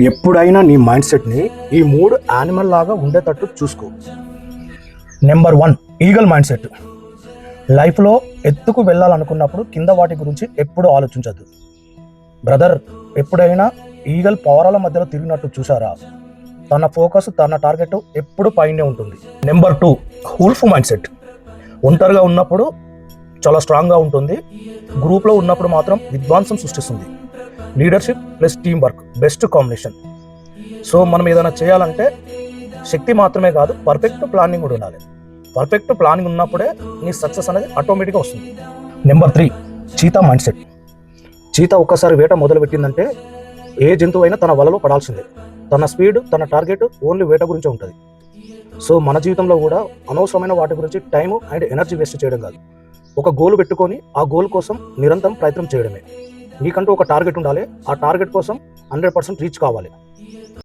ఎప్పుడైనా నీ మైండ్ సెట్ని ఈ 3 యానిమల్ లాగా ఉండేటట్టు చూసుకో. Number 1, eagle mind set. లైఫ్లో ఎత్తుకు వెళ్ళాలనుకున్నప్పుడు కింద వాటి గురించి ఎప్పుడు ఆలోచించద్దు. బ్రదర్, ఎప్పుడైనా ఈగల్ పవరాల మధ్యలో తిరిగినట్టు చూసారా? తన ఫోకస్, తన టార్గెట్ ఎప్పుడు పైనే ఉంటుంది. Number 2, wolf mind set. ఒంటరిగా ఉన్నప్పుడు చాలా స్ట్రాంగ్గా ఉంటుంది, గ్రూప్లో ఉన్నప్పుడు మాత్రం విధ్వంసం సృష్టిస్తుంది. Leadership plus team work best combination. So మనం ఏదైనా చేయాలంటే శక్తి మాత్రమే కాదు, పర్ఫెక్ట్ ప్లానింగ్ కూడా ఉండాలి. పర్ఫెక్ట్ ప్లానింగ్ ఉన్నప్పుడే నీ సక్సెస్ అనేది ఆటోమేటిక్గా వస్తుంది. Number 3, cheetah mind set. Cheetah ఒక్కసారి వేట మొదలుపెట్టిందంటే ఏ జంతువు అయినా తన వలలో పడాల్సిందే. తన స్పీడ్, తన టార్గెట్ ఓన్లీ వేట గురించే ఉంటుంది. సో మన జీవితంలో కూడా అనవసరమైన వాటి గురించి టైము అండ్ ఎనర్జీ వేస్ట్ చేయడం కాదు, ఒక గోల్ పెట్టుకొని ఆ గోల్ కోసం నిరంతరం ప్రయత్నం చేయడమే. నీకంటూ ఒక టార్గెట్ ఉండాలి, ఆ టార్గెట్ కోసం 100% రీచ్ కావాలి.